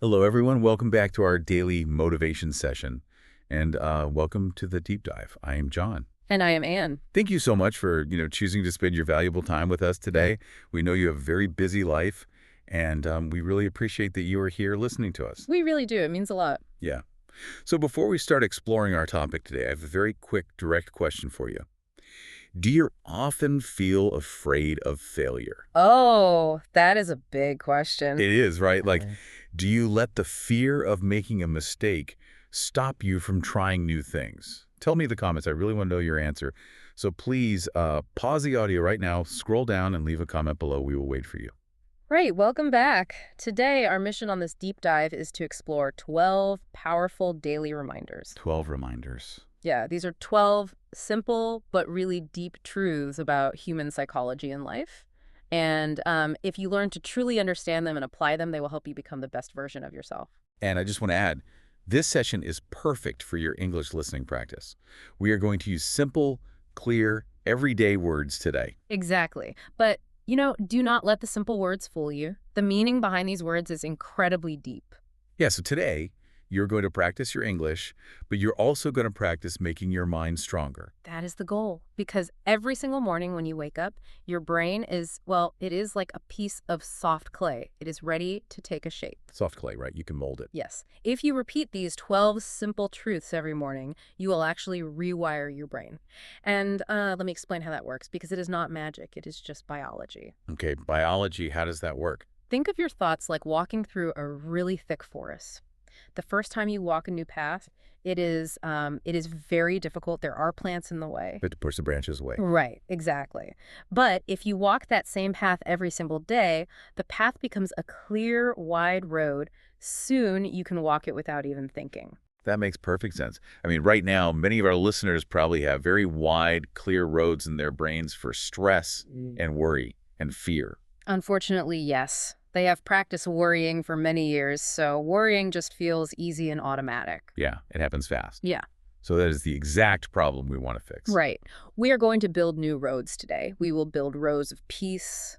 Hello, everyone. Welcome back to our daily motivation session, and welcome to the deep dive. I am John. And I am Anne. Thank you so much for choosing to spend your valuable time with us today. We know you have a very busy life, and we really appreciate that you are here listening to us. We really do. It means a lot. Yeah. So before we start exploring our topic today, I have a very quick, direct question for you. Do you often feel afraid of failure? Oh, that is a big question. It is, right? Like, do you let the fear of making a mistake stop you from trying new things? Tell me in the comments. I really want to know your answer. So please pause the audio right now, scroll down, and leave a comment below. We will wait for you. Right. Welcome back. Today, our mission on this deep dive is to explore 12 powerful daily reminders. 12 reminders. Yeah, these are 12 simple but really deep truths about human psychology and life. And if you learn to truly understand them and apply them, they will help you become the best version of yourself. And I just want to add, this session is perfect for your English listening practice. We are going to use simple, clear, everyday words today. Exactly. But, do not let the simple words fool you. The meaning behind these words is incredibly deep. Yeah, so today, you're going to practice your English, but you're also going to practice making your mind stronger. That is the goal, because every single morning when you wake up, your brain is, it is like a piece of soft clay. It is ready to take a shape. Soft clay, right? You can mold it. Yes. If you repeat these 12 simple truths every morning, you will actually rewire your brain. And let me explain how that works, because it is not magic. It is just biology. Okay, biology, how does that work? Think of your thoughts like walking through a really thick forest. The first time you walk a new path, it is very difficult. There are plants in the way. But to push the branches away. Right, exactly. But if you walk that same path every single day, the path becomes a clear, wide road. Soon you can walk it without even thinking. That makes perfect sense. I mean, right now, many of our listeners probably have very wide, clear roads in their brains for stress and worry and fear. Unfortunately, yes. They have practiced worrying for many years, so worrying just feels easy and automatic. Yeah, it happens fast. Yeah. So that is the exact problem we want to fix. Right. We are going to build new roads today. We will build rows of peace,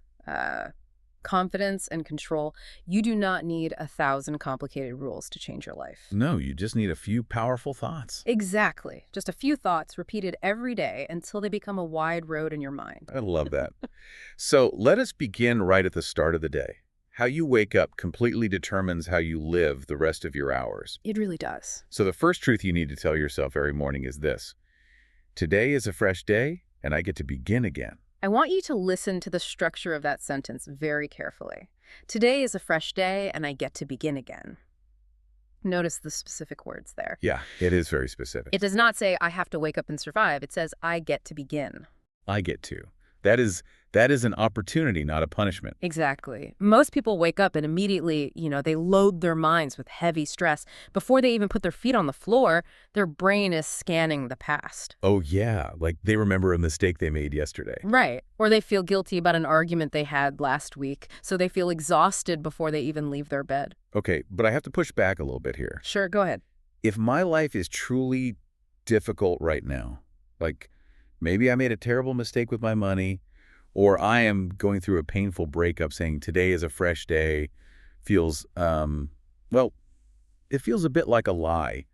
confidence, and control. You do not need 1,000 complicated rules to change your life. No, you just need a few powerful thoughts. Exactly. Just a few thoughts repeated every day until they become a wide road in your mind. I love that. So let us begin right at the start of the day. How you wake up completely determines how you live the rest of your hours. It really does. So the first truth you need to tell yourself every morning is this: today is a fresh day, and I get to begin again. I want you to listen to the structure of that sentence very carefully. Today is a fresh day, and I get to begin again. Notice the specific words there. Yeah, it is very specific. It does not say, I have to wake up and survive. It says, I get to begin. I get to. That is an opportunity, not a punishment. Exactly. Most people wake up and immediately, they load their minds with heavy stress. Before they even put their feet on the floor, their brain is scanning the past. Oh, yeah. Like they remember a mistake they made yesterday. Right. Or they feel guilty about an argument they had last week, so they feel exhausted before they even leave their bed. Okay, but I have to push back a little bit here. Sure, go ahead. If my life is truly difficult right now, like maybe I made a terrible mistake with my money, or I am going through a painful breakup, saying today is a fresh day feels, it feels a bit like a lie.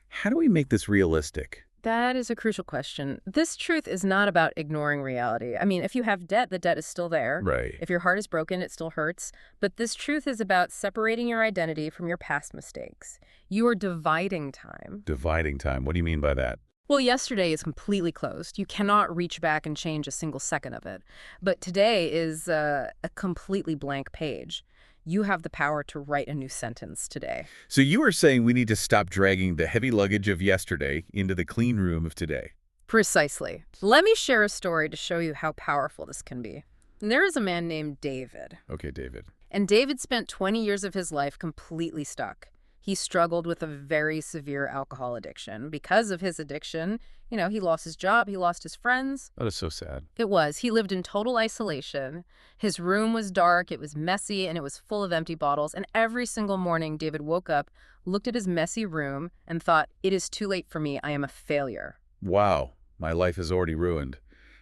How do we make this realistic? That is a crucial question. This truth is not about ignoring reality. I mean, if you have debt, the debt is still there. Right. If your heart is broken, it still hurts. But this truth is about separating your identity from your past mistakes. You are dividing time. Dividing time. What do you mean by that? Well, yesterday is completely closed. You cannot reach back and change a single second of it. But today is a completely blank page. You have the power to write a new sentence today. So you are saying we need to stop dragging the heavy luggage of yesterday into the clean room of today. Precisely. Let me share a story to show you how powerful this can be. And there is a man named David. Okay, David. And David spent 20 years of his life completely stuck. He struggled with a very severe alcohol addiction. Because of his addiction, he lost his job, he lost his friends. That is so sad. It was. He lived in total isolation. His room was dark, it was messy, and it was full of empty bottles. And every single morning, David woke up, looked at his messy room, and thought, it is too late for me, I am a failure. Wow, my life is already ruined.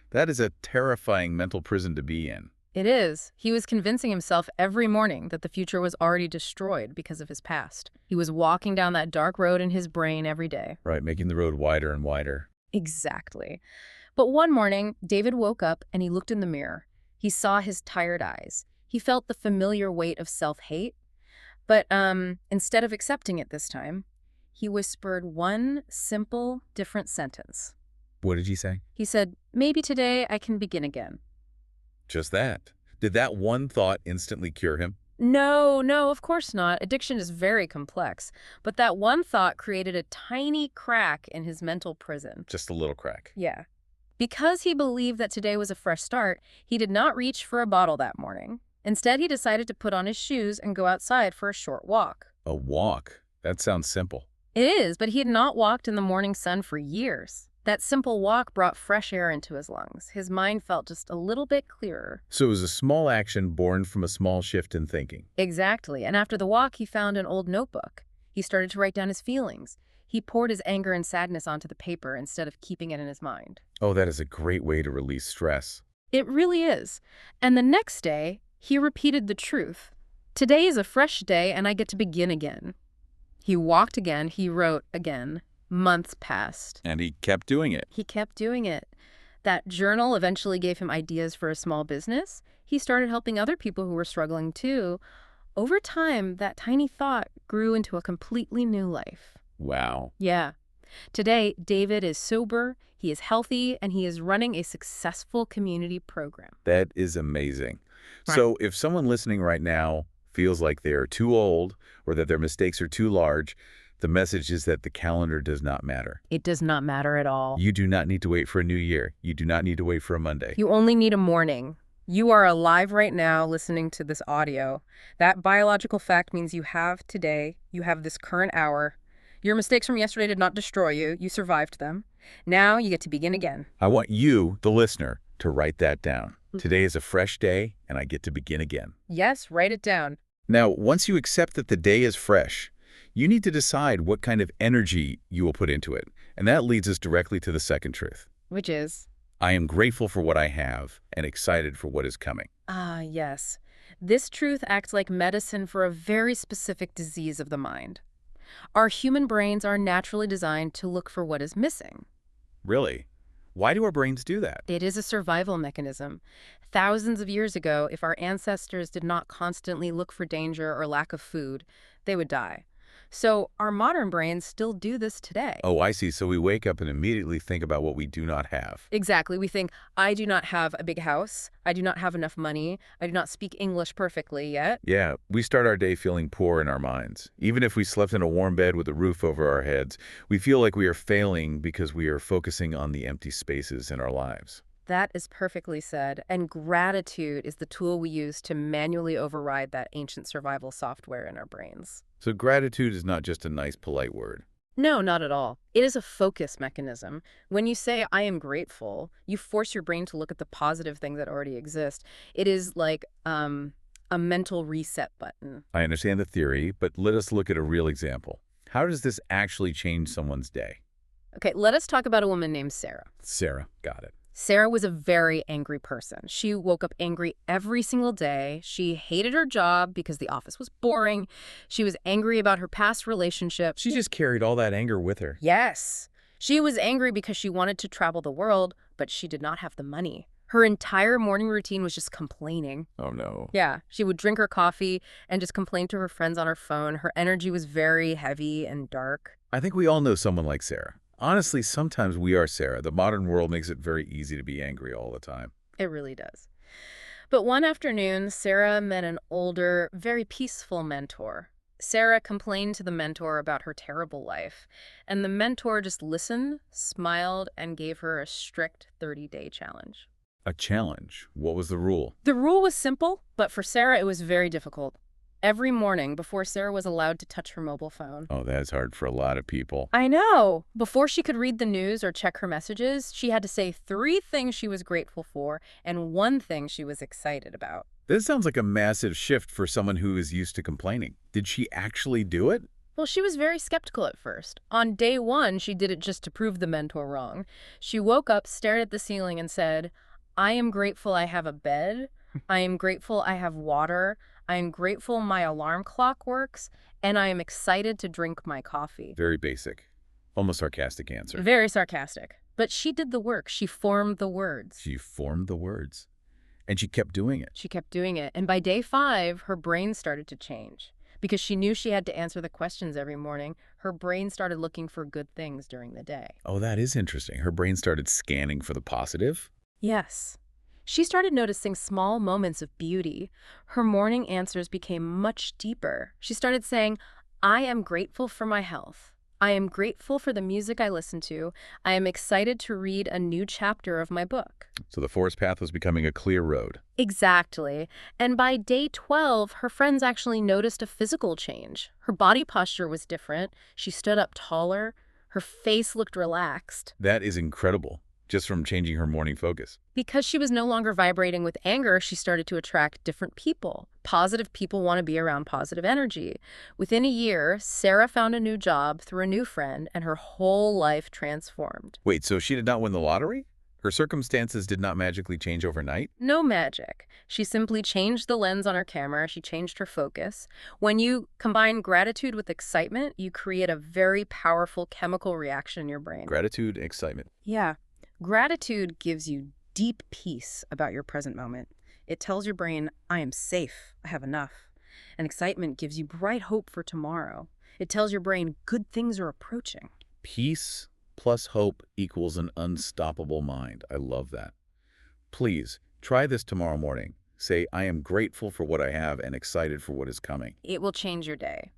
That is a terrifying mental prison to be in. It is. He was convincing himself every morning that the future was already destroyed because of his past. He was walking down that dark road in his brain every day. Right, making the road wider and wider. Exactly. But one morning, David woke up and he looked in the mirror. He saw his tired eyes. He felt the familiar weight of self-hate. But instead of accepting it this time, he whispered one simple, different sentence. What did he say? He said, "Maybe today I can begin again." Just that. Did that one thought instantly cure him? No, of course not. Addiction is very complex. But that one thought created a tiny crack in his mental prison. Just a little crack. Yeah. Because he believed that today was a fresh start, he did not reach for a bottle that morning. Instead, he decided to put on his shoes and go outside for a short walk. A walk? That sounds simple. It is, but he had not walked in the morning sun for years. That simple walk brought fresh air into his lungs. His mind felt just a little bit clearer. So it was a small action born from a small shift in thinking. Exactly. And after the walk, he found an old notebook. He started to write down his feelings. He poured his anger and sadness onto the paper instead of keeping it in his mind. Oh, that is a great way to release stress. It really is. And the next day, he repeated the truth. Today is a fresh day and I get to begin again. He walked again. He wrote again. Months passed. And he kept doing it. He kept doing it. That journal eventually gave him ideas for a small business. He started helping other people who were struggling too. Over time, that tiny thought grew into a completely new life. Wow. Yeah. Today, David is sober, he is healthy, and he is running a successful community program. That is amazing. Right. So if someone listening right now feels like they are too old or that their mistakes are too large, the message is that the calendar does not matter. It does not matter at all. You do not need to wait for a new year. You do not need to wait for a Monday. You only need a morning. You are alive right now listening to this audio. That biological fact means you have today, you have this current hour. Your mistakes from yesterday did not destroy you. You survived them. Now you get to begin again. I want you, the listener, to write that down. Today is a fresh day, and I get to begin again. Yes, write it down. Now, once you accept that the day is fresh, you need to decide what kind of energy you will put into it. And that leads us directly to the second truth. Which is? I am grateful for what I have and excited for what is coming. Ah, yes. This truth acts like medicine for a very specific disease of the mind. Our human brains are naturally designed to look for what is missing. Really? Why do our brains do that? It is a survival mechanism. Thousands of years ago, if our ancestors did not constantly look for danger or lack of food, they would die. So our modern brains still do this today. Oh, I see. So we wake up and immediately think about what we do not have. Exactly. We think, I do not have a big house. I do not have enough money. I do not speak English perfectly yet. Yeah, we start our day feeling poor in our minds. Even if we slept in a warm bed with a roof over our heads, we feel like we are failing because we are focusing on the empty spaces in our lives. That is perfectly said. And gratitude is the tool we use to manually override that ancient survival software in our brains. So gratitude is not just a nice, polite word. No, not at all. It is a focus mechanism. When you say, I am grateful, you force your brain to look at the positive things that already exist. It is like a mental reset button. I understand the theory, but let us look at a real example. How does this actually change someone's day? Okay, let us talk about a woman named Sarah. Sarah, got it. Sarah was a very angry person. She woke up angry every single day. She hated her job because the office was boring. She was angry about her past relationship. She just carried all that anger with her. Yes. She was angry because she wanted to travel the world, but she did not have the money. Her entire morning routine was just complaining. Oh, no. Yeah, she would drink her coffee and just complain to her friends on her phone. Her energy was very heavy and dark. I think we all know someone like Sarah. Honestly, sometimes we are Sarah. The modern world makes it very easy to be angry all the time. It really does. But one afternoon, Sarah met an older, very peaceful mentor. Sarah complained to the mentor about her terrible life, and the mentor just listened, smiled, and gave her a strict 30-day challenge. A challenge? What was the rule? The rule was simple, but for Sarah, it was very difficult. Every morning, before Sarah was allowed to touch her mobile phone. Oh, that's hard for a lot of people. I know. Before she could read the news or check her messages, she had to say 3 things she was grateful for and 1 thing she was excited about. This sounds like a massive shift for someone who is used to complaining. Did she actually do it? Well, she was very skeptical at first. On day 1, she did it just to prove the mentor wrong. She woke up, stared at the ceiling, and said, I am grateful I have a bed, I am grateful I have water. I am grateful my alarm clock works. And I am excited to drink my coffee. Very basic, almost sarcastic answer. Very sarcastic. But she did the work. She formed the words. She formed the words, and she kept doing it. She kept doing it. And by day 5, her brain started to change. Because she knew she had to answer the questions every morning, her brain started looking for good things during the day. Oh, that is interesting. Her brain started scanning for the positive. Yes. She started noticing small moments of beauty. Her morning answers became much deeper. She started saying, I am grateful for my health. I am grateful for the music I listen to. I am excited to read a new chapter of my book. So the forest path was becoming a clear road. Exactly. And by day 12, her friends actually noticed a physical change. Her body posture was different. She stood up taller. Her face looked relaxed. That is incredible, just from changing her morning focus. Because she was no longer vibrating with anger, she started to attract different people. Positive people want to be around positive energy. Within a year, Sarah found a new job through a new friend, and her whole life transformed. Wait, so she did not win the lottery? Her circumstances did not magically change overnight? No magic. She simply changed the lens on her camera. She changed her focus. When you combine gratitude with excitement, you create a very powerful chemical reaction in your brain. Gratitude, excitement. Yeah. Gratitude gives you deep peace about your present moment. It tells your brain, I am safe, I have enough. And excitement gives you bright hope for tomorrow. It tells your brain good things are approaching. Peace plus hope equals an unstoppable mind. I love that. Please, try this tomorrow morning. Say, I am grateful for what I have and excited for what is coming. It will change your day.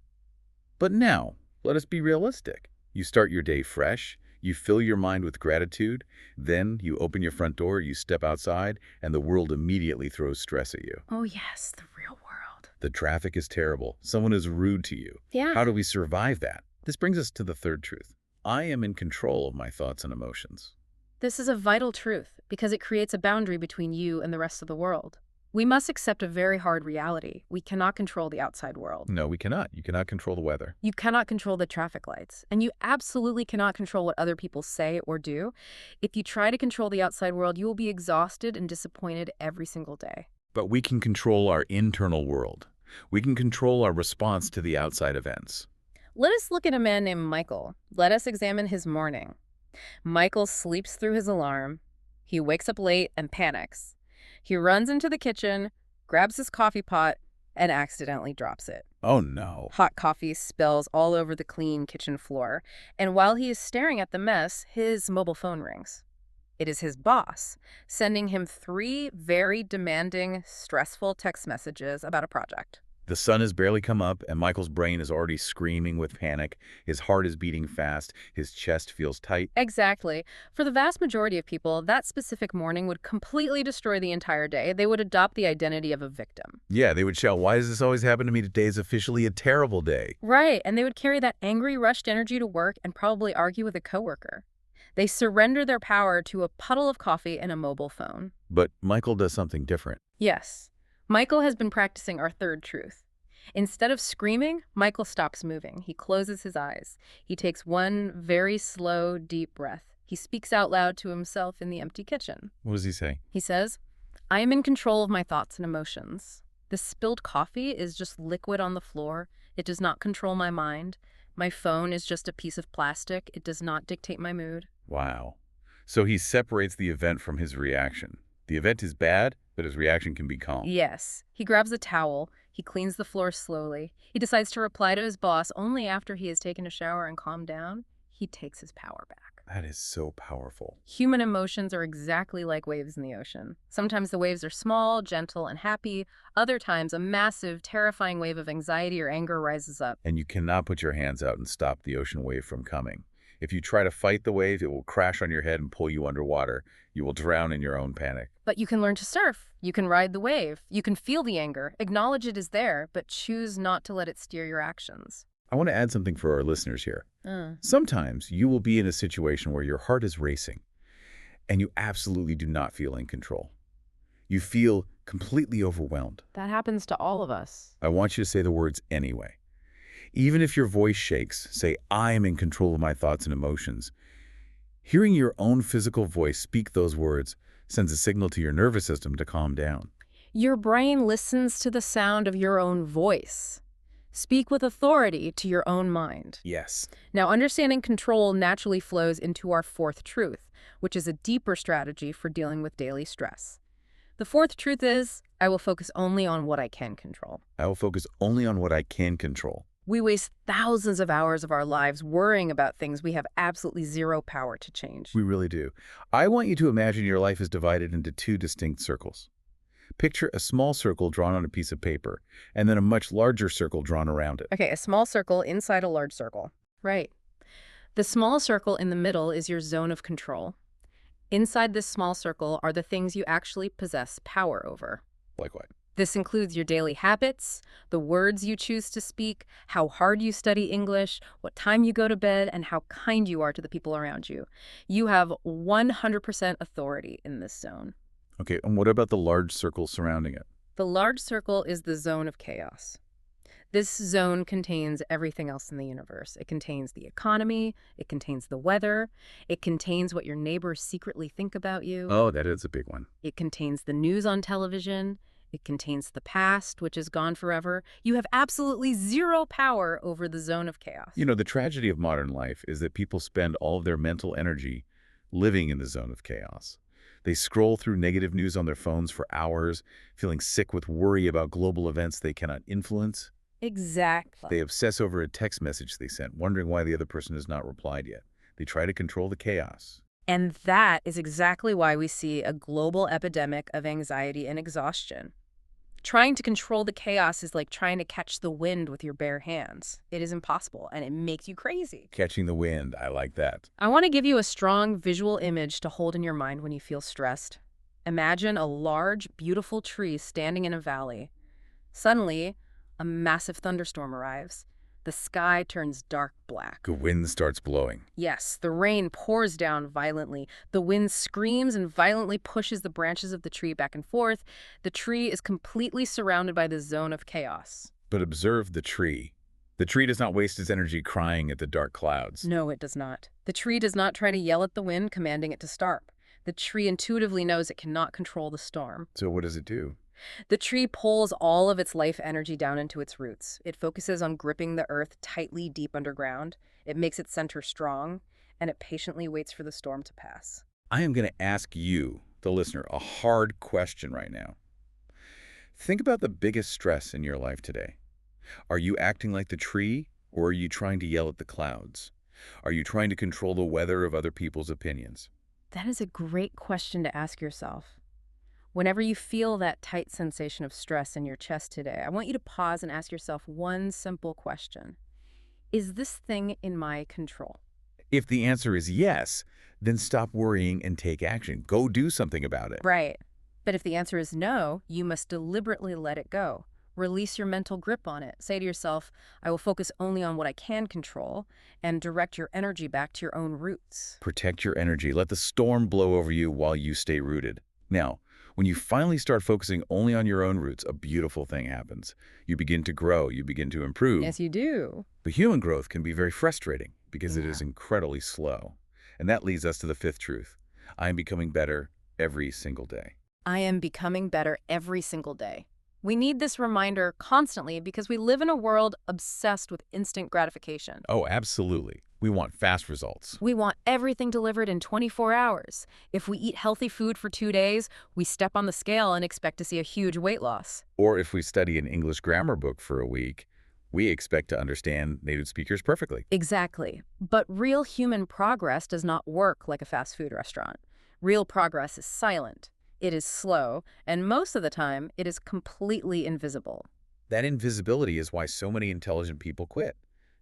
But now, let us be realistic. You start your day fresh. You fill your mind with gratitude, then you open your front door, you step outside, and the world immediately throws stress at you. Oh yes, the real world. The traffic is terrible. Someone is rude to you. Yeah. How do we survive that? This brings us to the third truth. I am in control of my thoughts and emotions. This is a vital truth because it creates a boundary between you and the rest of the world. We must accept a very hard reality. We cannot control the outside world. No, we cannot. You cannot control the weather. You cannot control the traffic lights, and you absolutely cannot control what other people say or do. If you try to control the outside world, you will be exhausted and disappointed every single day. But we can control our internal world. We can control our response to the outside events. Let us look at a man named Michael. Let us examine his morning. Michael sleeps through his alarm. He wakes up late and panics. He runs into the kitchen, grabs his coffee pot, and accidentally drops it. Oh no. Hot coffee spills all over the clean kitchen floor, and while he is staring at the mess, his mobile phone rings. It is his boss, sending him 3 very demanding, stressful text messages about a project. The sun has barely come up, and Michael's brain is already screaming with panic. His heart is beating fast. His chest feels tight. Exactly. For the vast majority of people, that specific morning would completely destroy the entire day. They would adopt the identity of a victim. Yeah, they would shout, why does this always happen to me? Today is officially a terrible day. Right, and they would carry that angry, rushed energy to work and probably argue with a coworker. They surrender their power to a puddle of coffee and a mobile phone. But Michael does something different. Yes. Michael has been practicing our third truth. Instead of screaming, Michael stops moving. He closes his eyes. He takes one very slow, deep breath. He speaks out loud to himself in the empty kitchen. What does he say? He says, I am in control of my thoughts and emotions. The spilled coffee is just liquid on the floor. It does not control my mind. My phone is just a piece of plastic. It does not dictate my mood. Wow. So he separates the event from his reaction. The event is bad, but his reaction can be calm. Yes. He grabs a towel. He cleans the floor slowly. He decides to reply to his boss only after he has taken a shower and calmed down. He takes his power back. That is so powerful. Human emotions are exactly like waves in the ocean. Sometimes the waves are small, gentle, and happy. Other times, a massive, terrifying wave of anxiety or anger rises up. And you cannot put your hands out and stop the ocean wave from coming. If you try to fight the wave, it will crash on your head and pull you underwater. You will drown in your own panic. But you can learn to surf. You can ride the wave. You can feel the anger, acknowledge it is there, but choose not to let it steer your actions. I want to add something for our listeners here. Sometimes you will be in a situation where your heart is racing and you absolutely do not feel in control. You feel completely overwhelmed. That happens to all of us. I want you to say the words anyway. Even if your voice shakes, say, I am in control of my thoughts and emotions. Hearing your own physical voice speak those words sends a signal to your nervous system to calm down. Your brain listens to the sound of your own voice. Speak with authority to your own mind. Yes. Now, understanding control naturally flows into our fourth truth, which is a deeper strategy for dealing with daily stress. The fourth truth is, I will focus only on what I can control. I will focus only on what I can control. We waste thousands of hours of our lives worrying about things we have absolutely zero power to change. We really do. I want you to imagine your life is divided into two distinct circles. Picture a small circle drawn on a piece of paper, and then a much larger circle drawn around it. Okay, a small circle inside a large circle. Right. The small circle in the middle is your zone of control. Inside this small circle are the things you actually possess power over. Like what? This includes your daily habits, the words you choose to speak, how hard you study English, what time you go to bed, and how kind you are to the people around you. You have 100% authority in this zone. Okay, and what about the large circle surrounding it? The large circle is the zone of chaos. This zone contains everything else in the universe. It contains the economy, it contains the weather, it contains what your neighbors secretly think about you. Oh, that is a big one. It contains the news on television. It contains the past, which is gone forever. You have absolutely zero power over the zone of chaos. You know, the tragedy of modern life is that people spend all of their mental energy living in the zone of chaos. They scroll through negative news on their phones for hours, feeling sick with worry about global events they cannot influence. Exactly. They obsess over a text message they sent, wondering why the other person has not replied yet. They try to control the chaos. And that is exactly why we see a global epidemic of anxiety and exhaustion. Trying to control the chaos is like trying to catch the wind with your bare hands. It is impossible, and it makes you crazy. Catching the wind, I like that. I want to give you a strong visual image to hold in your mind when you feel stressed. Imagine a large, beautiful tree standing in a valley. Suddenly, a massive thunderstorm arrives. The sky turns dark black. The wind starts blowing. Yes, the rain pours down violently. The wind screams and violently pushes the branches of the tree back and forth. The tree is completely surrounded by the zone of chaos. But observe the tree. The tree does not waste its energy crying at the dark clouds. No, it does not. The tree does not try to yell at the wind, commanding it to stop. The tree intuitively knows it cannot control the storm. So what does it do? The tree pulls all of its life energy down into its roots. It focuses on gripping the earth tightly deep underground. It makes its center strong, and it patiently waits for the storm to pass. I am going to ask you, the listener, a hard question right now. Think about the biggest stress in your life today. Are you acting like the tree, or are you trying to yell at the clouds? Are you trying to control the weather of other people's opinions? That is a great question to ask yourself. Whenever you feel that tight sensation of stress in your chest today, I want you to pause and ask yourself one simple question. Is this thing in my control? If the answer is yes, then stop worrying and take action. Go do something about it. Right. But if the answer is no, you must deliberately let it go. Release your mental grip on it. Say to yourself, I will focus only on what I can control, and direct your energy back to your own roots. Protect your energy. Let the storm blow over you while you stay rooted. Now, when you finally start focusing only on your own roots, a beautiful thing happens. You begin to grow. You begin to improve. Yes, you do. But human growth can be very frustrating because it is incredibly slow. And that leads us to the fifth truth. I am becoming better every single day. I am becoming better every single day. We need this reminder constantly because we live in a world obsessed with instant gratification. Oh, absolutely. We want fast results. We want everything delivered in 24 hours. If we eat healthy food for 2 days, we step on the scale and expect to see a huge weight loss. Or if we study an English grammar book for a week, we expect to understand native speakers perfectly. Exactly. But real human progress does not work like a fast food restaurant. Real progress is silent. It is slow, and most of the time, it is completely invisible. That invisibility is why so many intelligent people quit.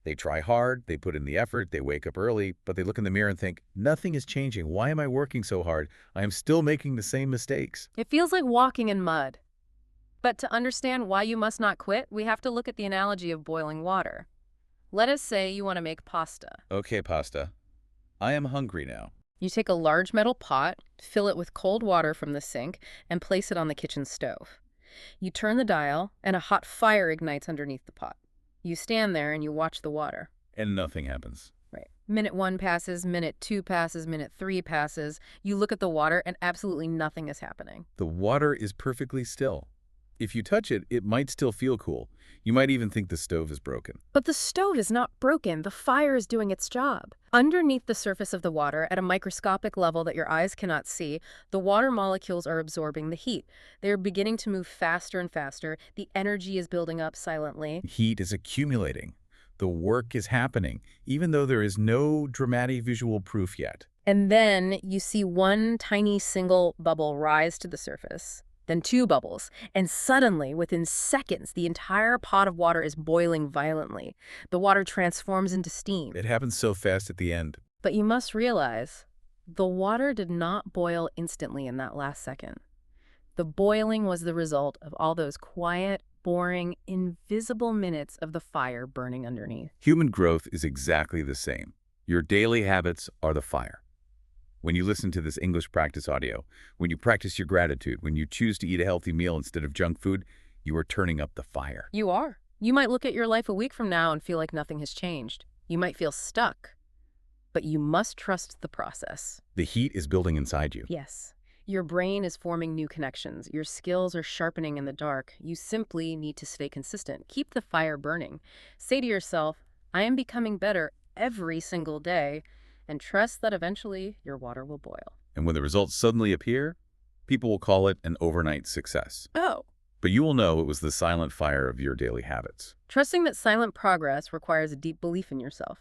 They try hard, they put in the effort, they wake up early, but they look in the mirror and think, nothing is changing. Why am I working so hard? I am still making the same mistakes. It feels like walking in mud. But to understand why you must not quit, we have to look at the analogy of boiling water. Let us say you want to make pasta. Okay, pasta. I am hungry now. You take a large metal pot, fill it with cold water from the sink, and place it on the kitchen stove. You turn the dial, and a hot fire ignites underneath the pot. You stand there and you watch the water. And nothing happens. Right. Minute 1 passes, minute 2 passes, minute 3 passes. You look at the water and absolutely nothing is happening. The water is perfectly still. If you touch it, it might still feel cool. You might even think the stove is broken. But the stove is not broken. The fire is doing its job. Underneath the surface of the water, at a microscopic level that your eyes cannot see, the water molecules are absorbing the heat. They're beginning to move faster and faster. The energy is building up silently. Heat is accumulating. The work is happening, even though there is no dramatic visual proof yet. And then you see one tiny single bubble rise to the surface, then two bubbles, and suddenly, within seconds, the entire pot of water is boiling violently. The water transforms into steam. It happens so fast at the end. But you must realize, the water did not boil instantly in that last second. The boiling was the result of all those quiet, boring, invisible minutes of the fire burning underneath. Human growth is exactly the same. Your daily habits are the fire. When you listen to this English practice audio, when you practice your gratitude, when you choose to eat a healthy meal instead of junk food, you are turning up the fire. You are. You might look at your life a week from now and feel like nothing has changed. You might feel stuck. But you must trust the process. The heat is building inside you. Yes. Your brain is forming new connections. Your skills are sharpening in the dark. You simply need to stay consistent. Keep the fire burning. Say to yourself, I am becoming better every single day, and trust that eventually your water will boil. And when the results suddenly appear, people will call it an overnight success. Oh. But you will know it was the silent fire of your daily habits. Trusting that silent progress requires a deep belief in yourself.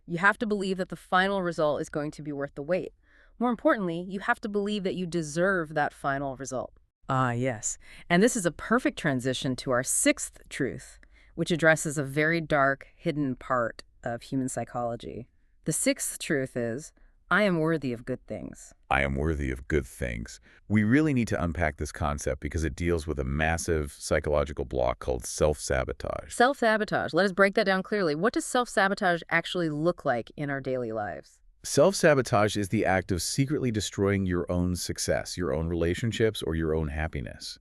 You have to believe that the final result is going to be worth the wait. More importantly, you have to believe that you deserve that final result. Ah, yes. And this is a perfect transition to our sixth truth, which addresses a very dark, hidden part of human psychology. The sixth truth is, I am worthy of good things. I am worthy of good things. We really need to unpack this concept because it deals with a massive psychological block called self-sabotage. Self-sabotage. Let us break that down clearly. What does self-sabotage actually look like in our daily lives? Self-sabotage is the act of secretly destroying your own success, your own relationships, or your own happiness.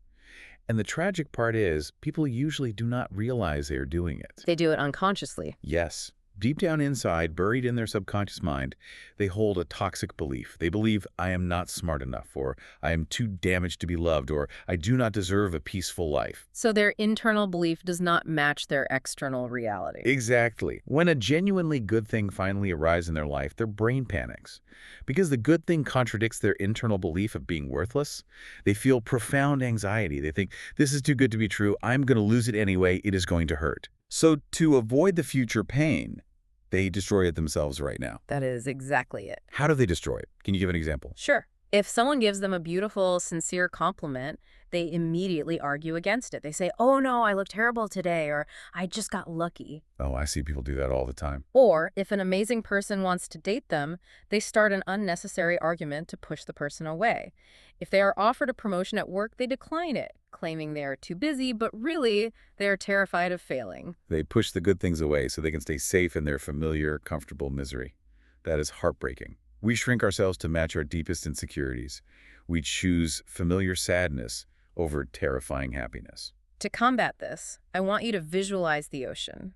And the tragic part is, people usually do not realize they are doing it. They do it unconsciously. Yes. Deep down inside, buried in their subconscious mind, they hold a toxic belief. They believe, I am not smart enough, or I am too damaged to be loved, or I do not deserve a peaceful life. So their internal belief does not match their external reality. Exactly. When a genuinely good thing finally arrives in their life, their brain panics. Because the good thing contradicts their internal belief of being worthless, they feel profound anxiety. They think, this is too good to be true. I'm going to lose it anyway. It is going to hurt. So to avoid the future pain, they destroy it themselves right now. That is exactly it. How do they destroy it? Can you give an example? Sure. If someone gives them a beautiful, sincere compliment, they immediately argue against it. They say, oh no, I look terrible today, or I just got lucky. Oh, I see people do that all the time. Or if an amazing person wants to date them, they start an unnecessary argument to push the person away. If they are offered a promotion at work, they decline it, claiming they are too busy, but really, they are terrified of failing. They push the good things away so they can stay safe in their familiar, comfortable misery. That is heartbreaking. We shrink ourselves to match our deepest insecurities. We choose familiar sadness over terrifying happiness. To combat this, I want you to visualize the ocean.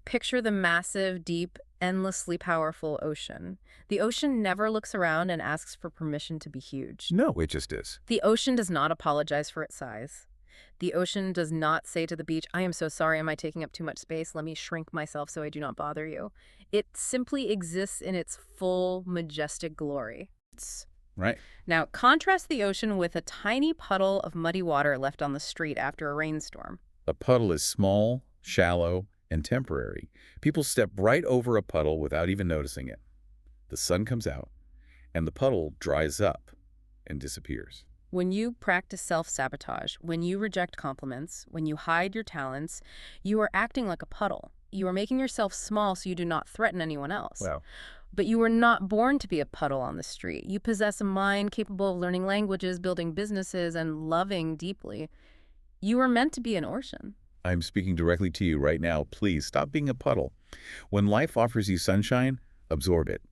Picture the massive, deep, endlessly powerful ocean. The ocean never looks around and asks for permission to be huge. No, it just is. The ocean does not apologize for its size. The ocean does not say to the beach, I am so sorry, am I taking up too much space? Let me shrink myself so I do not bother you. It simply exists in its full, majestic glory. Right. Now, contrast the ocean with a tiny puddle of muddy water left on the street after a rainstorm. A puddle is small, shallow, and temporary. People step right over a puddle without even noticing it. The sun comes out, and the puddle dries up and disappears. When you practice self-sabotage, when you reject compliments, when you hide your talents, you are acting like a puddle. You are making yourself small so you do not threaten anyone else. Wow. But you were not born to be a puddle on the street. You possess a mind capable of learning languages, building businesses, and loving deeply. You were meant to be an ocean. I'm speaking directly to you right now. Please stop being a puddle. When life offers you sunshine, absorb it.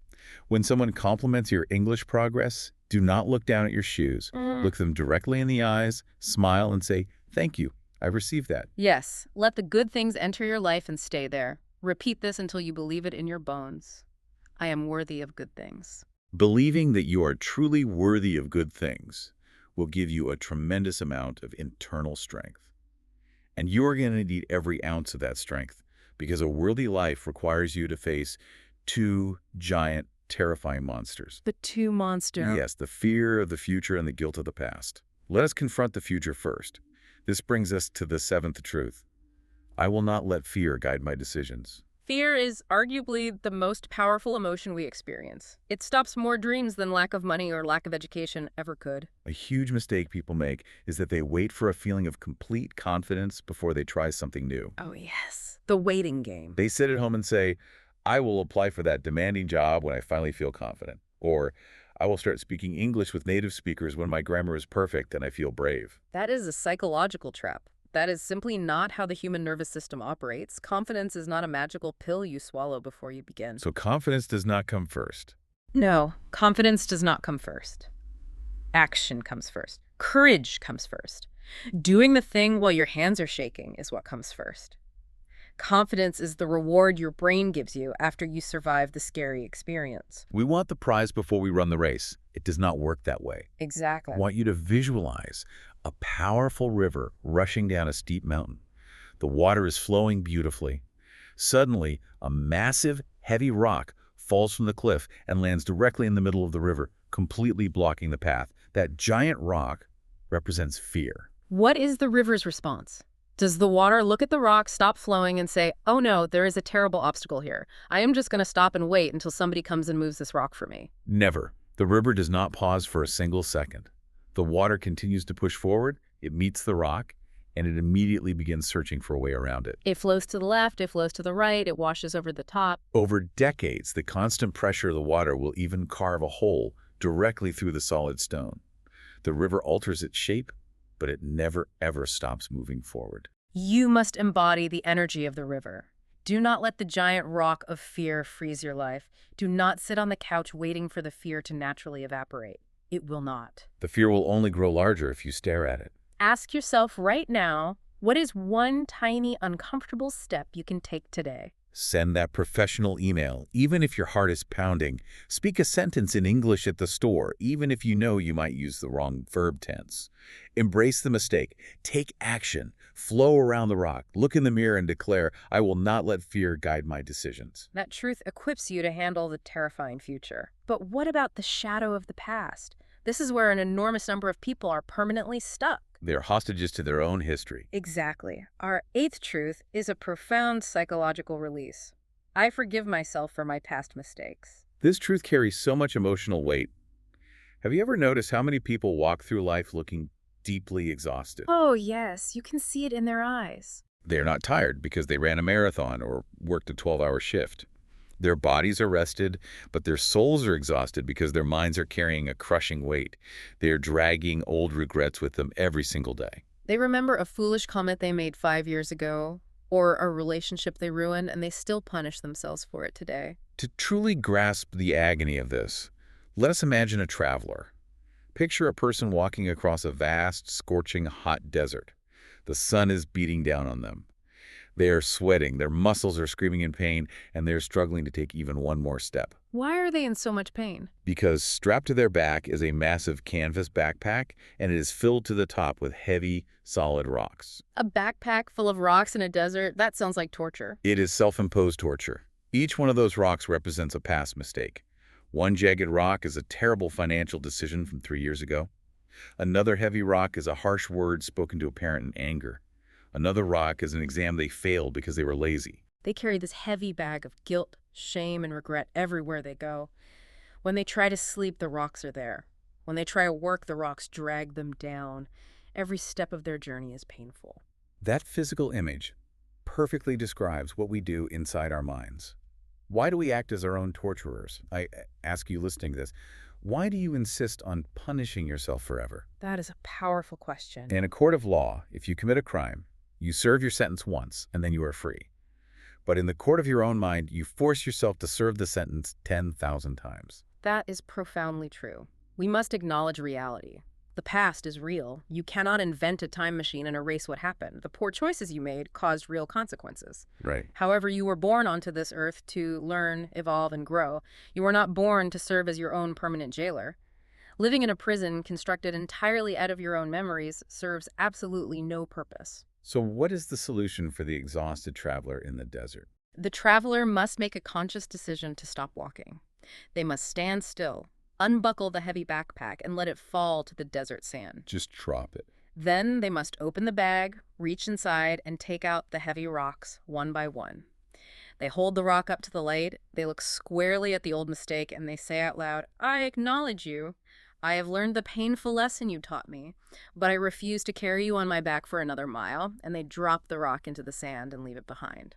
When someone compliments your English progress, do not look down at your shoes. Look them directly in the eyes, smile, and say, thank you. I received that. Yes, let the good things enter your life and stay there. Repeat this until you believe it in your bones. I am worthy of good things. Believing that you are truly worthy of good things will give you a tremendous amount of internal strength. And you're going to need every ounce of that strength because a worthy life requires you to face two giant, terrifying monsters. The two monster. Yes, the fear of the future and the guilt of the past. Let us confront the future first. This brings us to the seventh truth. I will not let fear guide my decisions. Fear is arguably the most powerful emotion we experience. It stops more dreams than lack of money or lack of education ever could. A huge mistake people make is that they wait for a feeling of complete confidence before they try something new. Oh, yes. The waiting game. They sit at home and say, I will apply for that demanding job when I finally feel confident. Or, I will start speaking English with native speakers when my grammar is perfect and I feel brave. That is a psychological trap. That is simply not how the human nervous system operates. Confidence is not a magical pill you swallow before you begin. So confidence does not come first. No, confidence does not come first. Action comes first. Courage comes first. Doing the thing while your hands are shaking is what comes first. Confidence is the reward your brain gives you after you survive the scary experience. We want the prize before we run the race. It does not work that way. Exactly. I want you to visualize a powerful river rushing down a steep mountain. The water is flowing beautifully. Suddenly, a massive, heavy rock falls from the cliff and lands directly in the middle of the river, completely blocking the path. That giant rock represents fear. What is the river's response? Does the water look at the rock, stop flowing, and say, oh no, there is a terrible obstacle here. I am just going to stop and wait until somebody comes and moves this rock for me? Never. The river does not pause for a single second. The water continues to push forward, it meets the rock, and it immediately begins searching for a way around it. It flows to the left, it flows to the right, it washes over the top. Over decades, the constant pressure of the water will even carve a hole directly through the solid stone. The river alters its shape, but it never ever stops moving forward. You must embody the energy of the river. Do not let the giant rock of fear freeze your life. Do not sit on the couch waiting for the fear to naturally evaporate. It will not. The fear will only grow larger if you stare at it. Ask yourself right now, what is one tiny uncomfortable step you can take today? Send that professional email, even if your heart is pounding. Speak a sentence in English at the store, even if you know you might use the wrong verb tense. Embrace the mistake. Take action. Flow around the rock. Look in the mirror and declare, I will not let fear guide my decisions. That truth equips you to handle the terrifying future. But what about the shadow of the past? This is where an enormous number of people are permanently stuck. They are hostages to their own history. Exactly. Our eighth truth is a profound psychological release. I forgive myself for my past mistakes. This truth carries so much emotional weight. Have you ever noticed how many people walk through life looking deeply exhausted? Oh, yes. You can see it in their eyes. They are not tired because they ran a marathon or worked a 12-hour shift. Their bodies are rested, but their souls are exhausted because their minds are carrying a crushing weight. They are dragging old regrets with them every single day. They remember a foolish comment they made 5 years ago, or a relationship they ruined, and they still punish themselves for it today. To truly grasp the agony of this, let us imagine a traveler. Picture a person walking across a vast, scorching, hot desert. The sun is beating down on them. They are sweating, their muscles are screaming in pain, and they're struggling to take even one more step. Why are they in so much pain? Because strapped to their back is a massive canvas backpack, and it is filled to the top with heavy, solid rocks. A backpack full of rocks in a desert? That sounds like torture. It is self-imposed torture. Each one of those rocks represents a past mistake. One jagged rock is a terrible financial decision from 3 years ago. Another heavy rock is a harsh word spoken to a parent in anger. Another rock is an exam they failed because they were lazy. They carry this heavy bag of guilt, shame, and regret everywhere they go. When they try to sleep, the rocks are there. When they try to work, the rocks drag them down. Every step of their journey is painful. That physical image perfectly describes what we do inside our minds. Why do we act as our own torturers? I ask you listening to this, why do you insist on punishing yourself forever? That is a powerful question. In a court of law, if you commit a crime, you serve your sentence once, and then you are free. But in the court of your own mind, you force yourself to serve the sentence 10,000 times. That is profoundly true. We must acknowledge reality. The past is real. You cannot invent a time machine and erase what happened. The poor choices you made caused real consequences. Right. However, you were born onto this earth to learn, evolve, and grow. You were not born to serve as your own permanent jailer. Living in a prison constructed entirely out of your own memories serves absolutely no purpose. So what is the solution for the exhausted traveler in the desert? The traveler must make a conscious decision to stop walking. They must stand still, unbuckle the heavy backpack, and let it fall to the desert sand. Just drop it. Then they must open the bag, reach inside, and take out the heavy rocks one by one. They hold the rock up to the light, they look squarely at the old mistake, and they say out loud, "I acknowledge you. I have learned the painful lesson you taught me, but I refuse to carry you on my back for another mile," and they drop the rock into the sand and leave it behind.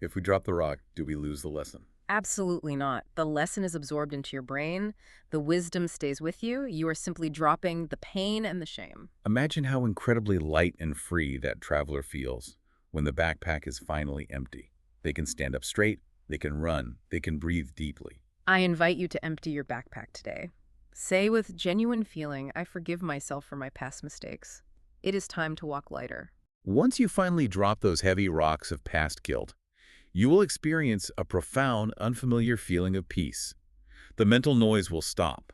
If we drop the rock, do we lose the lesson? Absolutely not. The lesson is absorbed into your brain. The wisdom stays with you. You are simply dropping the pain and the shame. Imagine how incredibly light and free that traveler feels when the backpack is finally empty. They can stand up straight, they can run, they can breathe deeply. I invite you to empty your backpack today. Say with genuine feeling, "I forgive myself for my past mistakes. It is time to walk lighter." Once you finally drop those heavy rocks of past guilt, you will experience a profound, unfamiliar feeling of peace. The mental noise will stop.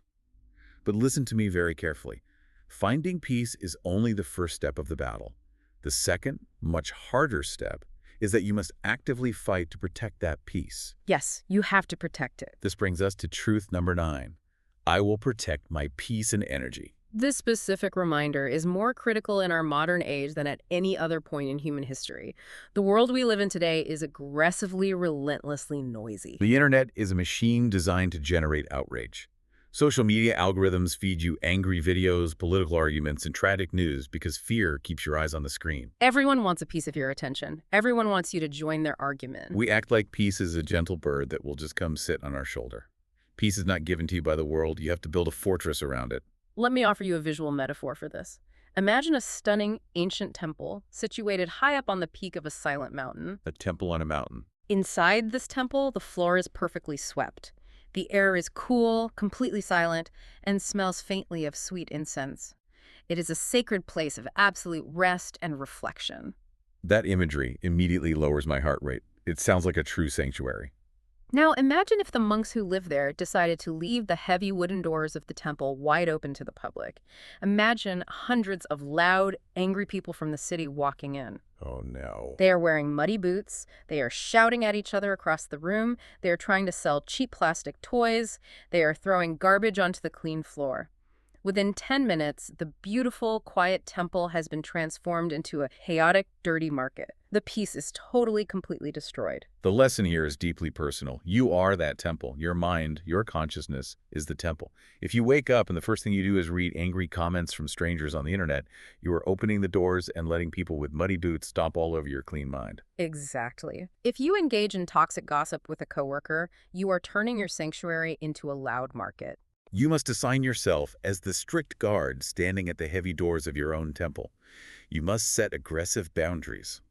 But listen to me very carefully. Finding peace is only the first step of the battle. The second, much harder step is that you must actively fight to protect that peace. Yes, you have to protect it. This brings us to truth number 9. I will protect my peace and energy. This specific reminder is more critical in our modern age than at any other point in human history. The world we live in today is aggressively, relentlessly noisy. The internet is a machine designed to generate outrage. Social media algorithms feed you angry videos, political arguments, and tragic news because fear keeps your eyes on the screen. Everyone wants a piece of your attention. Everyone wants you to join their argument. We act like peace is a gentle bird that will just come sit on our shoulder. Peace is not given to you by the world. You have to build a fortress around it. Let me offer you a visual metaphor for this. Imagine a stunning, ancient temple situated high up on the peak of a silent mountain. A temple on a mountain. Inside this temple, the floor is perfectly swept. The air is cool, completely silent, and smells faintly of sweet incense. It is a sacred place of absolute rest and reflection. That imagery immediately lowers my heart rate. It sounds like a true sanctuary. Now imagine if the monks who live there decided to leave the heavy wooden doors of the temple wide open to the public. Imagine hundreds of loud, angry people from the city walking in. Oh no. They are wearing muddy boots, they are shouting at each other across the room, they are trying to sell cheap plastic toys, they are throwing garbage onto the clean floor. Within 10 minutes, the beautiful, quiet temple has been transformed into a chaotic, dirty market. The peace is totally, completely destroyed. The lesson here is deeply personal. You are that temple. Your mind, your consciousness is the temple. If you wake up and the first thing you do is read angry comments from strangers on the internet, you are opening the doors and letting people with muddy boots stomp all over your clean mind. Exactly. If you engage in toxic gossip with a coworker, you are turning your sanctuary into a loud market. You must assign yourself as the strict guard standing at the heavy doors of your own temple. You must set aggressive boundaries.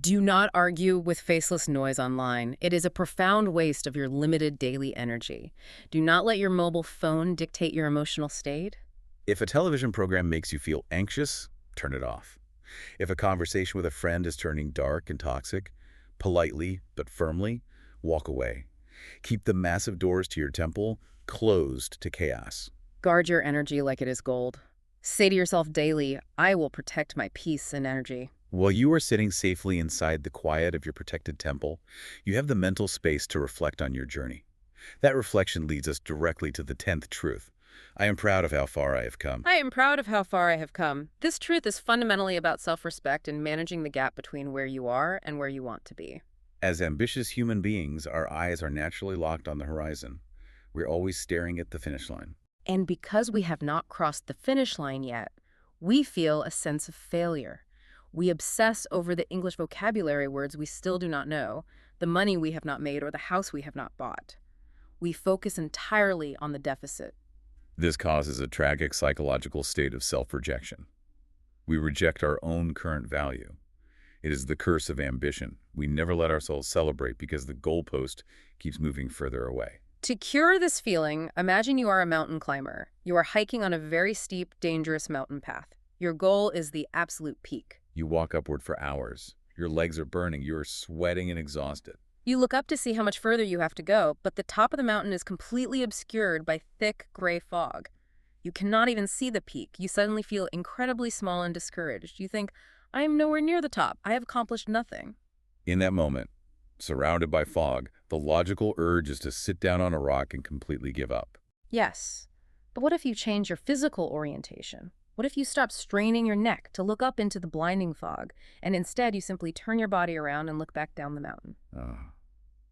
Do not argue with faceless noise online. It is a profound waste of your limited daily energy. Do not let your mobile phone dictate your emotional state. If a television program makes you feel anxious, turn it off. If a conversation with a friend is turning dark and toxic, politely but firmly, walk away. Keep the massive doors to your temple closed to chaos. Guard your energy like it is gold. Say to yourself daily, "I will protect my peace and energy." While you are sitting safely inside the quiet of your protected temple, you have the mental space to reflect on your journey. That reflection leads us directly to the 10th truth. I am proud of how far I have come. I am proud of how far I have come. This truth is fundamentally about self-respect and managing the gap between where you are and where you want to be. As ambitious human beings, our eyes are naturally locked on the horizon. We're always staring at the finish line. And because we have not crossed the finish line yet, we feel a sense of failure. We obsess over the English vocabulary words we still do not know, the money we have not made, or the house we have not bought. We focus entirely on the deficit. This causes a tragic psychological state of self-rejection. We reject our own current value. It is the curse of ambition. We never let ourselves celebrate because the goalpost keeps moving further away. To cure this feeling, imagine you are a mountain climber. You are hiking on a very steep, dangerous mountain path. Your goal is the absolute peak. You walk upward for hours. Your legs are burning. You are sweating and exhausted. You look up to see how much further you have to go, but the top of the mountain is completely obscured by thick, gray fog. You cannot even see the peak. You suddenly feel incredibly small and discouraged. You think, I am nowhere near the top. I have accomplished nothing. In that moment, surrounded by fog, the logical urge is to sit down on a rock and completely give up. Yes. But what if you change your physical orientation? What if you stop straining your neck to look up into the blinding fog, and instead you simply turn your body around and look back down the mountain?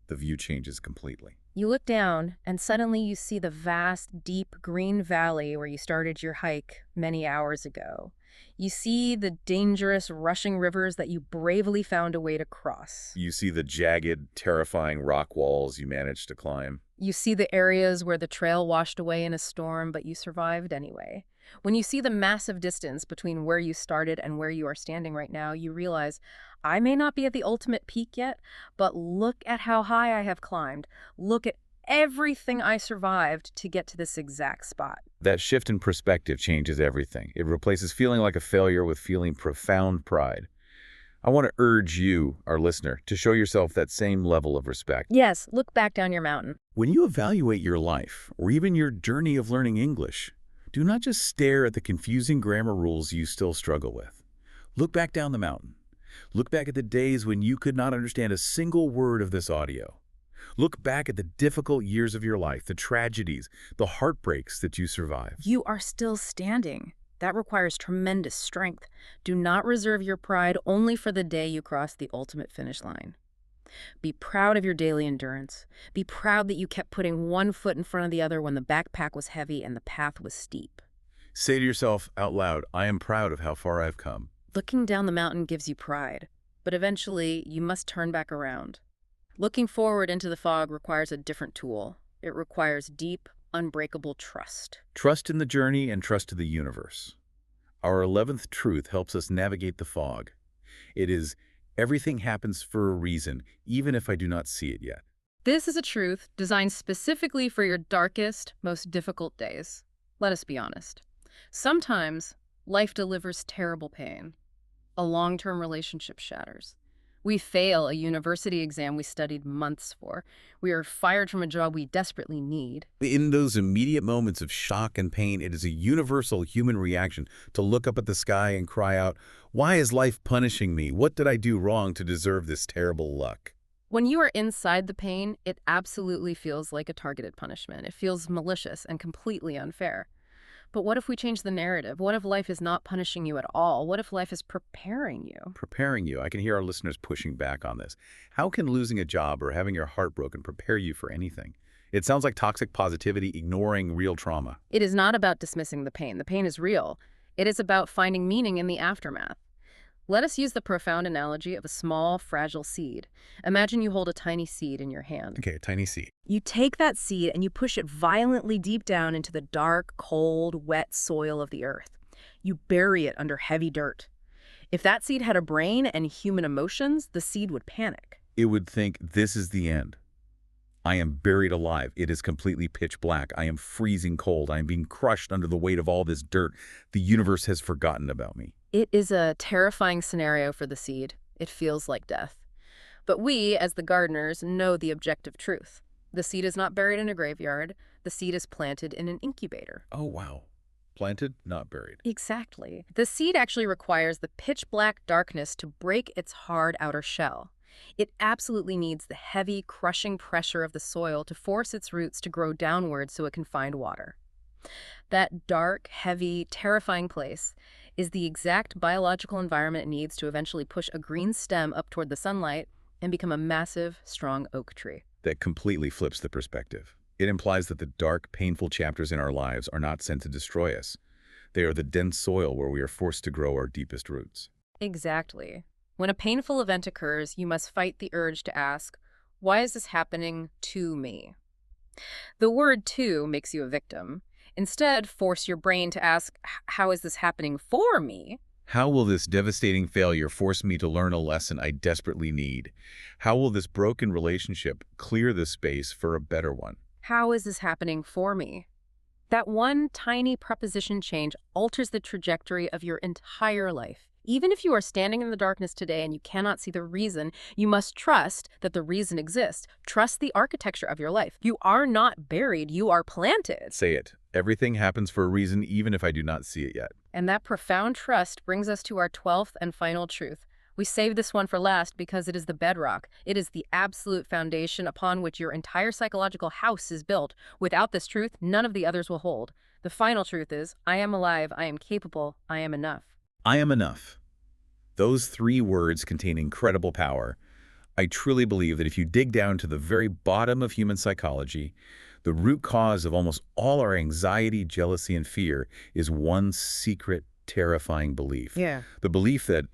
The view changes completely. You look down, and suddenly you see the vast, deep green valley where you started your hike many hours ago. You see the dangerous, rushing rivers that you bravely found a way to cross. You see the jagged, terrifying rock walls you managed to climb. You see the areas where the trail washed away in a storm, but you survived anyway. When you see the massive distance between where you started and where you are standing right now, you realize, I may not be at the ultimate peak yet, but look at how high I have climbed. Look at everything I survived to get to this exact spot. That shift in perspective changes everything. It replaces feeling like a failure with feeling profound pride. I want to urge you, our listener, to show yourself that same level of respect. Yes, look back down your mountain. When you evaluate your life, or even your journey of learning English, do not just stare at the confusing grammar rules you still struggle with. Look back down the mountain. Look back at the days when you could not understand a single word of this audio. Look back at the difficult years of your life, the tragedies, the heartbreaks that you survived. You are still standing. That requires tremendous strength. Do not reserve your pride only for the day you cross the ultimate finish line. Be proud of your daily endurance. Be proud that you kept putting one foot in front of the other when the backpack was heavy and the path was steep. Say to yourself out loud, I am proud of how far I've come. Looking down the mountain gives you pride, but eventually you must turn back around. Looking forward into the fog requires a different tool. It requires deep, unbreakable trust. Trust in the journey and trust to the universe. Our 11th truth helps us navigate the fog. It is, everything happens for a reason, even if I do not see it yet. This is a truth designed specifically for your darkest, most difficult days. Let us be honest. Sometimes, life delivers terrible pain. A long-term relationship shatters. We fail a university exam we studied months for. We are fired from a job we desperately need. In those immediate moments of shock and pain, it is a universal human reaction to look up at the sky and cry out, why is life punishing me? What did I do wrong to deserve this terrible luck? When you are inside the pain, it absolutely feels like a targeted punishment. It feels malicious and completely unfair. But what if we change the narrative? What if life is not punishing you at all? What if life is preparing you? Preparing you. I can hear our listeners pushing back on this. How can losing a job or having your heart broken prepare you for anything? It sounds like toxic positivity ignoring real trauma. It is not about dismissing the pain. The pain is real. It is about finding meaning in the aftermath. Let us use the profound analogy of a small, fragile seed. Imagine you hold a tiny seed in your hand. Okay, a tiny seed. You take that seed and you push it violently deep down into the dark, cold, wet soil of the earth. You bury it under heavy dirt. If that seed had a brain and human emotions, the seed would panic. It would think, this is the end. I am buried alive. It is completely pitch black. I am freezing cold. I am being crushed under the weight of all this dirt. The universe has forgotten about me. It is a terrifying scenario for the seed. It feels like death. But we, as the gardeners, know the objective truth. The seed is not buried in a graveyard. The seed is planted in an incubator. Oh, wow. Planted, not buried. Exactly. The seed actually requires the pitch-black darkness to break its hard outer shell. It absolutely needs the heavy, crushing pressure of the soil to force its roots to grow downward so it can find water. That dark, heavy, terrifying place is the exact biological environment it needs to eventually push a green stem up toward the sunlight and become a massive, strong oak tree. That completely flips the perspective. It implies that the dark, painful chapters in our lives are not sent to destroy us. They are the dense soil where we are forced to grow our deepest roots. Exactly. When a painful event occurs, you must fight the urge to ask, why is this happening to me? The word "to" makes you a victim. Instead, force your brain to ask, how is this happening for me? How will this devastating failure force me to learn a lesson I desperately need? How will this broken relationship clear the space for a better one? How is this happening for me? That one tiny preposition change alters the trajectory of your entire life. Even if you are standing in the darkness today and you cannot see the reason, you must trust that the reason exists. Trust the architecture of your life. You are not buried, you are planted. Say it. Everything happens for a reason, even if I do not see it yet. And that profound trust brings us to our 12th and final truth. We saved this one for last because it is the bedrock. It is the absolute foundation upon which your entire psychological house is built. Without this truth, none of the others will hold. The final truth is, I am alive, I am capable, I am enough. I am enough. Those 3 words contain incredible power. I truly believe that if you dig down to the very bottom of human psychology, the root cause of almost all our anxiety, jealousy, and fear is one secret, terrifying belief. Yeah. The belief that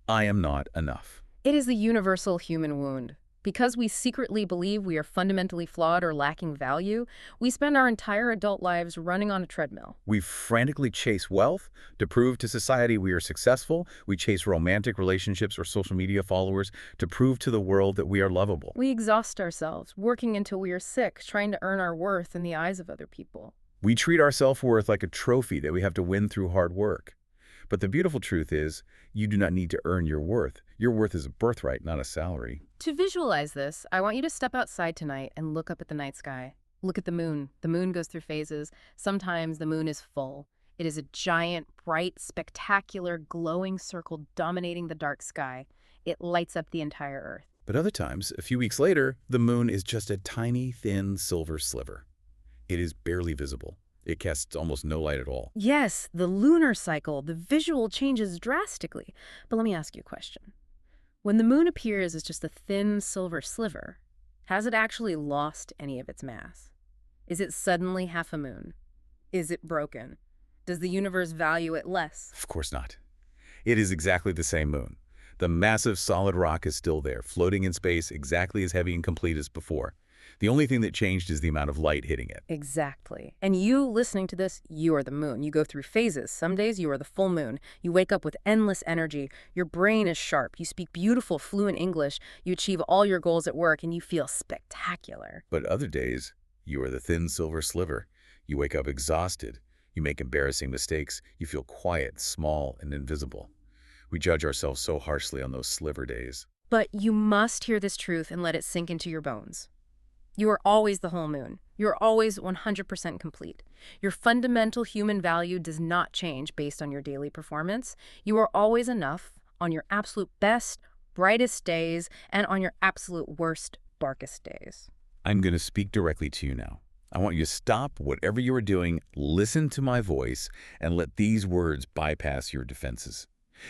I am not enough. It is the universal human wound. Because we secretly believe we are fundamentally flawed or lacking value, we spend our entire adult lives running on a treadmill. We frantically chase wealth to prove to society we are successful. We chase romantic relationships or social media followers to prove to the world that we are lovable. We exhaust ourselves, working until we are sick, trying to earn our worth in the eyes of other people. We treat our self-worth like a trophy that we have to win through hard work. But the beautiful truth is, you do not need to earn your worth. Your worth is a birthright, not a salary. To visualize this, I want you to step outside tonight and look up at the night sky. Look at the moon. The moon goes through phases. Sometimes the moon is full. It is a giant, bright, spectacular, glowing circle dominating the dark sky. It lights up the entire Earth. But other times, a few weeks later, the moon is just a tiny, thin silver sliver. It is barely visible. It casts almost no light at all. Yes, the lunar cycle, the visual changes drastically. But let me ask you a question. When the moon appears as just a thin silver sliver, has it actually lost any of its mass? Is it suddenly half a moon? Is it broken? Does the universe value it less? Of course not. It is exactly the same moon. The massive solid rock is still there, floating in space exactly as heavy and complete as before. The only thing that changed is the amount of light hitting it. Exactly. And you listening to this, you are the moon. You go through phases. Some days you are the full moon. You wake up with endless energy. Your brain is sharp. You speak beautiful, fluent English. You achieve all your goals at work, and you feel spectacular. But other days, you are the thin silver sliver. You wake up exhausted. You make embarrassing mistakes. You feel quiet, small, and invisible. We judge ourselves so harshly on those sliver days. But you must hear this truth and let it sink into your bones. You are always the whole moon. You are always 100% complete. Your fundamental human value does not change based on your daily performance. You are always enough on your absolute best, brightest days and on your absolute worst, darkest days. I'm going to speak directly to you now. I want you to stop whatever you are doing, listen to my voice, and let these words bypass your defenses.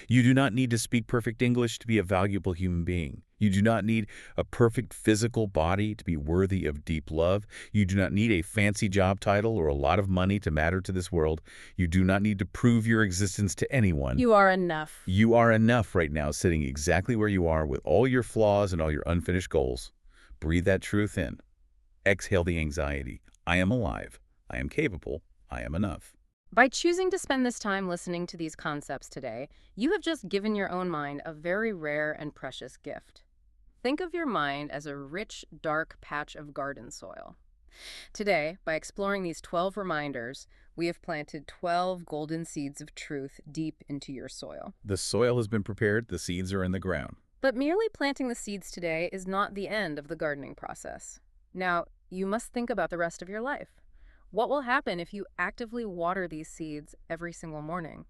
You do not need to speak perfect English to be a valuable human being. You do not need a perfect physical body to be worthy of deep love. You do not need a fancy job title or a lot of money to matter to this world. You do not need to prove your existence to anyone. You are enough. You are enough right now, sitting exactly where you are with all your flaws and all your unfinished goals. Breathe that truth in. Exhale the anxiety. I am alive. I am capable. I am enough. By choosing to spend this time listening to these concepts today, you have just given your own mind a very rare and precious gift. Think of your mind as a rich, dark patch of garden soil. Today, by exploring these 12 reminders, we have planted 12 golden seeds of truth deep into your soil. The soil has been prepared. The seeds are in the ground. But merely planting the seeds today is not the end of the gardening process. Now, you must think about the rest of your life. What will happen if you actively water these seeds every single morning?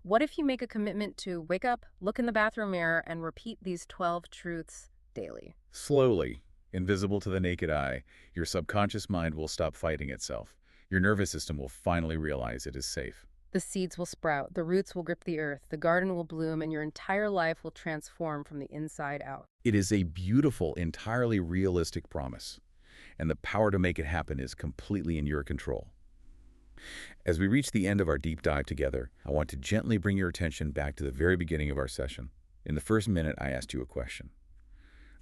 What if you make a commitment to wake up, look in the bathroom mirror, and repeat these 12 truths daily? Slowly, invisible to the naked eye, your subconscious mind will stop fighting itself. Your nervous system will finally realize it is safe. The seeds will sprout, the roots will grip the earth, the garden will bloom, and your entire life will transform from the inside out. It is a beautiful, entirely realistic promise, and the power to make it happen is completely in your control. As we reach the end of our deep dive together, I want to gently bring your attention back to the very beginning of our session. In the first minute, I asked you a question.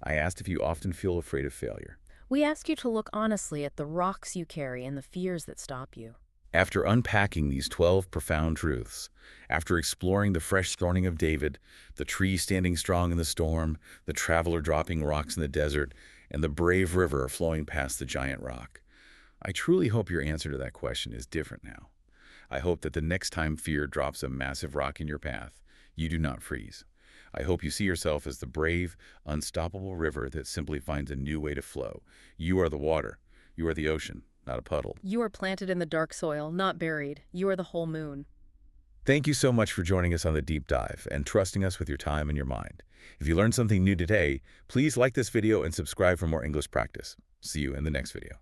I asked if you often feel afraid of failure. We ask you to look honestly at the rocks you carry and the fears that stop you. After unpacking these 12 profound truths, after exploring the fresh thorning of David, the tree standing strong in the storm, the traveler dropping rocks in the desert, and the brave river flowing past the giant rock, I truly hope your answer to that question is different now. I hope that the next time fear drops a massive rock in your path, you do not freeze. I hope you see yourself as the brave, unstoppable river that simply finds a new way to flow. You are the water. You are the ocean, not a puddle. You are planted in the dark soil, not buried. You are the whole moon. Thank you so much for joining us on the deep dive and trusting us with your time and your mind. If you learned something new today, please like this video and subscribe for more English practice. See you in the next video.